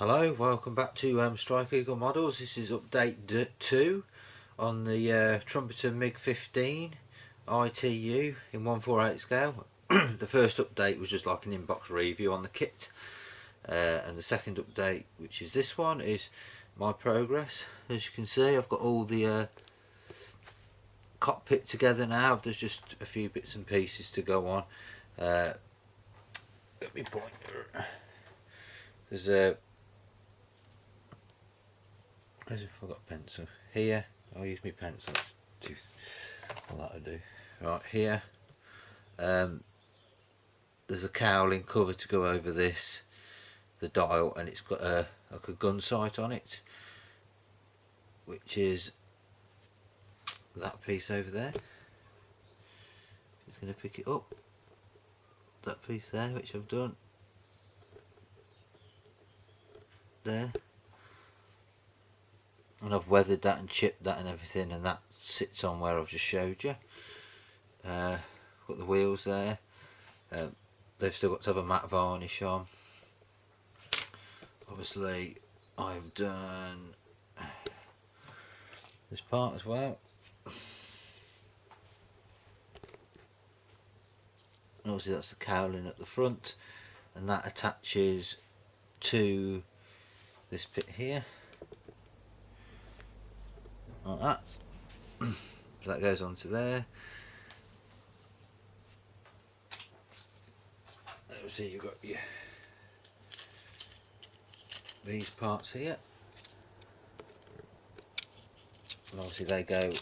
Hello, welcome back to StrikeEAGLEModels. This is update 2 on the Trumpeter MIG-15 ITU in 1/4/8 scale. The first update was just like an inbox review on the kit, and the second update, which is this one, is my progress. As you can see, I've got all the cockpit together now. There's just a few bits and pieces to go on. Let me point. There's a Where's I got a pencil? Here, I'll use my pencil. Well, that'll do. Right here, there's a cowling cover to go over this, the dial, and it's got like a gun sight on it, which is that piece over there. It's going to pick it up. That piece there, which I've done. There. And I've weathered that and chipped that and everything, and that sits on where I've just showed you. Got the wheels there. They've still got to have a matte varnish on. Obviously I've done this part as well. Obviously that's the cowling at the front, and that attaches to this bit here. Like that. So that goes onto there. See, you've got these parts here, and obviously they go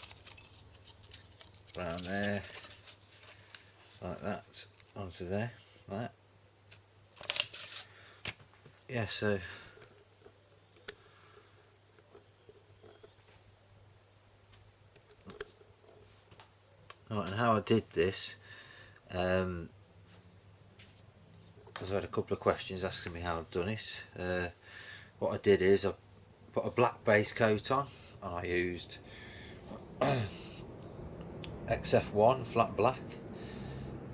around there like that onto there, like that. Yeah, so right, and how I did this, I've had a couple of questions asking me how I've done it. What I did is I put a black base coat on, and I used XF1 flat black.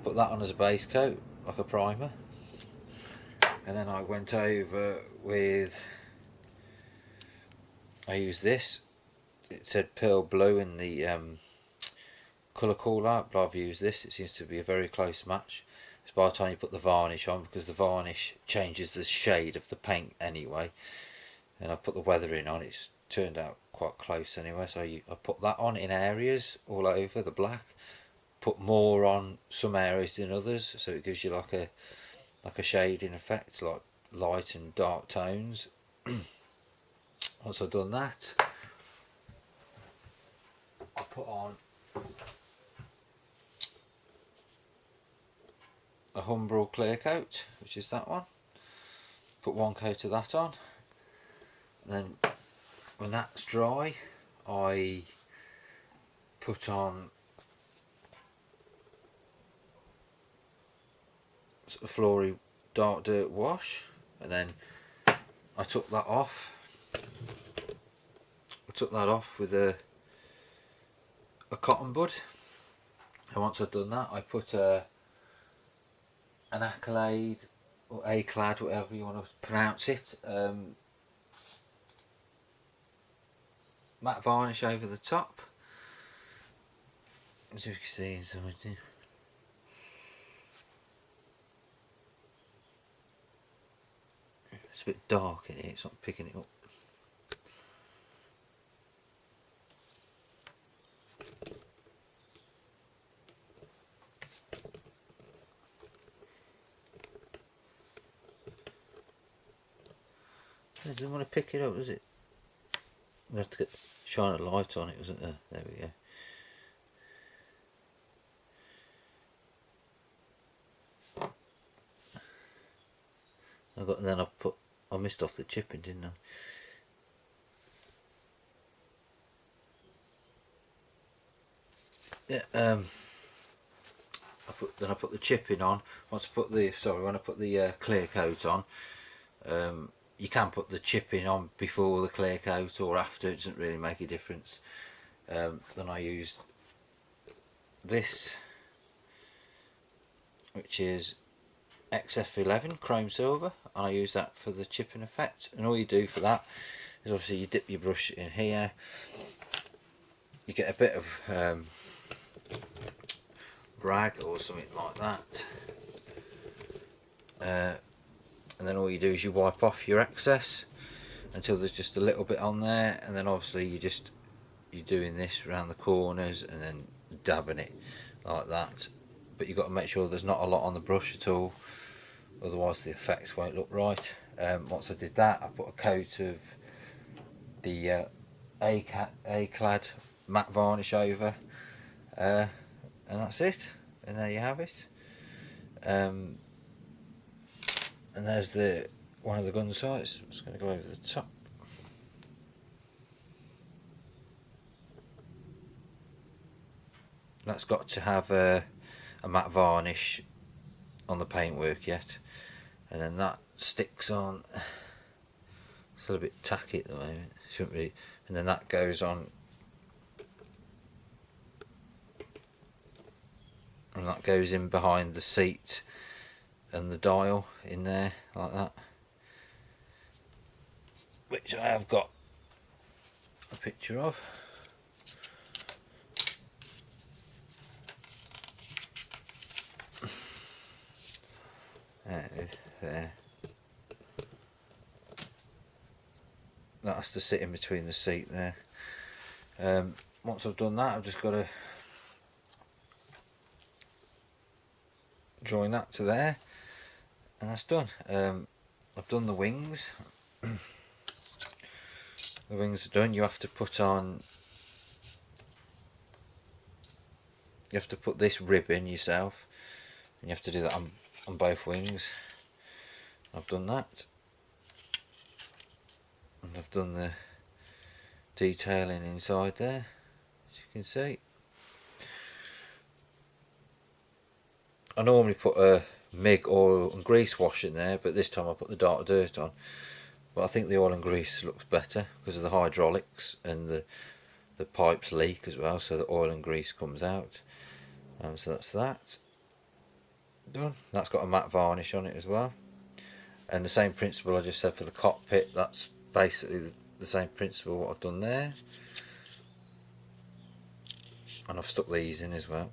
Put that on as a base coat, like a primer, and then I went over with, I used this. It said pearl blue in the colour call out, but I've used this. It seems to be a very close match. It's by the time you put the varnish on, because the varnish changes the shade of the paint anyway, and I put the weathering on. It's turned out quite close anyway, so I put that on in areas all over the black, put more on some areas than others, so it gives you like a shading effect, like light and dark tones. Once I've done that, I put on a Humbrol clear coat, which is that one. Put one coat of that on, and then when that's dry, I put on sort of flory dark dirt wash, and then I took that off. I took that off with a cotton bud, and once I've done that, I put an accolade or A-clad, whatever you want to pronounce it, matte varnish over the top, as you can see something. It's a bit dark in here, it's not picking it up. It doesn't want to pick it up, does it? We have to shine a light on it, wasn't there? There we go. I missed off the chipping, didn't I? Yeah. I put the chipping on. When I put the clear coat on, you can put the chipping on before the clear coat or after. It doesn't really make a difference. Then I used this, which is XF11 chrome silver. and I use that for the chipping effect. And all you do for that is obviously you dip your brush in here, you get a bit of rag or something like that, and then all you do is you wipe off your excess until there's just a little bit on there, and then obviously you're doing this around the corners and then dabbing it like that. But you've got to make sure there's not a lot on the brush at all, otherwise the effects won't look right. Once I did that, I put a coat of the A-clad matte varnish over, and that's it, and there you have it. And there's one of the gun sights. I'm just going to go over the top. That's got to have a matte varnish on the paintwork yet, and then that sticks on. It's a little bit tacky at the moment, shouldn't be. And then that goes on, and that goes in behind the seat and the dial in there like that, which I have got a picture of. There it is, there. That has to sit in between the seat there. Once I've done that, I've just got to join that to there, and that's done. I've done the wings. The wings are done. You have to put on, you have to put this rib in yourself, and you have to do that on both wings. I've done that, and I've done the detailing inside there, as you can see. I normally put a MIG oil and grease wash in there, but this time I put the dark dirt on. But I think the oil and grease looks better because of the hydraulics, and the pipes leak as well, so the oil and grease comes out. So that's that done. That's got a matte varnish on it as well, and the same principle I just said for the cockpit. That's basically the same principle what I've done there, and I've stuck these in as well.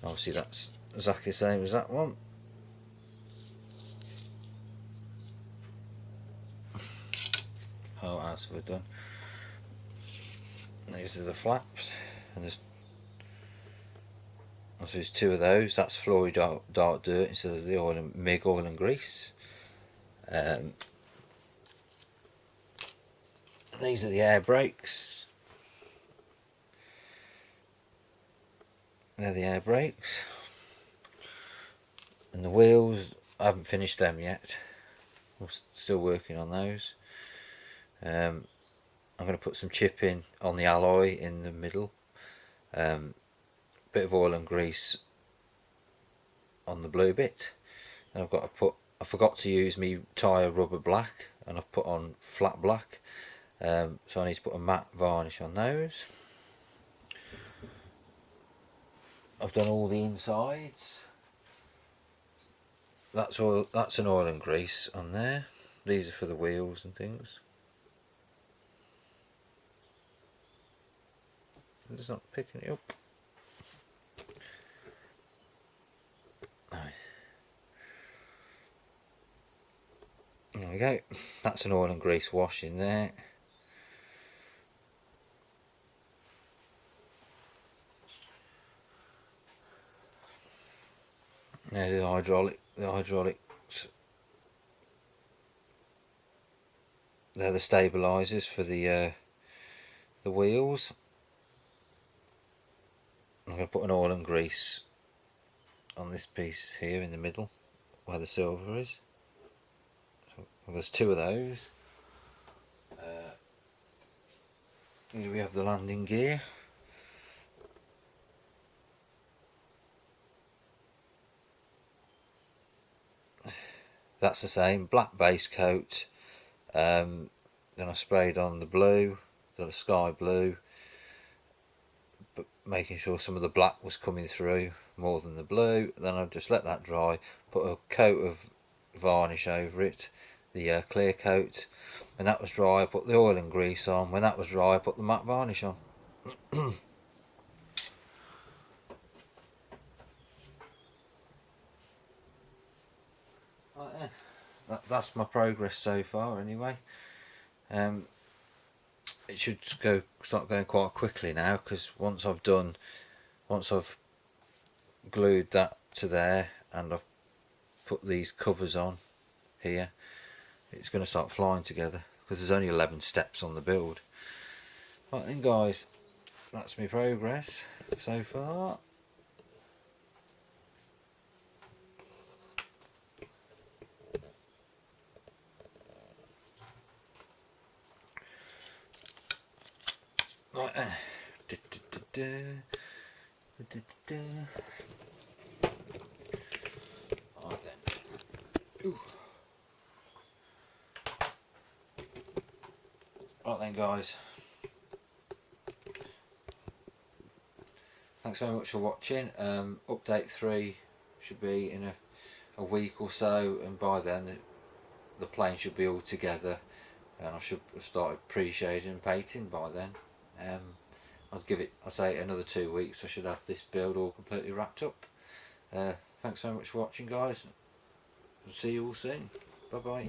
Obviously that's exactly the same as that one. Oh, what else have I done? These are the flaps, and there's two of those. That's Floyd dark dirt instead of the MIG oil and grease. These are the air brakes. They're the air brakes. And the wheels, I haven't finished them yet. We're still working on those. I'm going to put some chipping on the alloy in the middle. Bit of oil and grease on the blue bit. And I've got to put, I forgot to use me tyre rubber black, and I've put on flat black. So I need to put a matte varnish on those. I've done all the insides. That's an oil and grease on there. These are for the wheels and things. It's not picking it up. There we go. That's an oil and grease wash in there. Now the hydraulics. They're the stabilizers for the wheels. I'm going to put an oil and grease on this piece here in the middle where the silver is. So there's two of those. Here we have the landing gear. That's the same, black base coat. Then I sprayed on the blue, the sky blue, but making sure some of the black was coming through more than the blue. Then I just let that dry, put a coat of varnish over it, the clear coat. When that was dry, I put the oil and grease on. When that was dry, I put the matte varnish on. Right then. That's my progress so far anyway. It should start going quite quickly now, because once I've glued that to there and I've put these covers on here, it's going to start flying together, because there's only 11 steps on the build. Right then guys, that's my progress so far. Right then. Right then. Ooh. Right then guys, thanks very much for watching. Update 3 should be in a week or so, and by then the plane should be all together, and I should have started pre-shading and painting by then. I'd say another 2 weeks I should have this build all completely wrapped up. Thanks very much for watching guys. I'll see you all soon. Bye bye.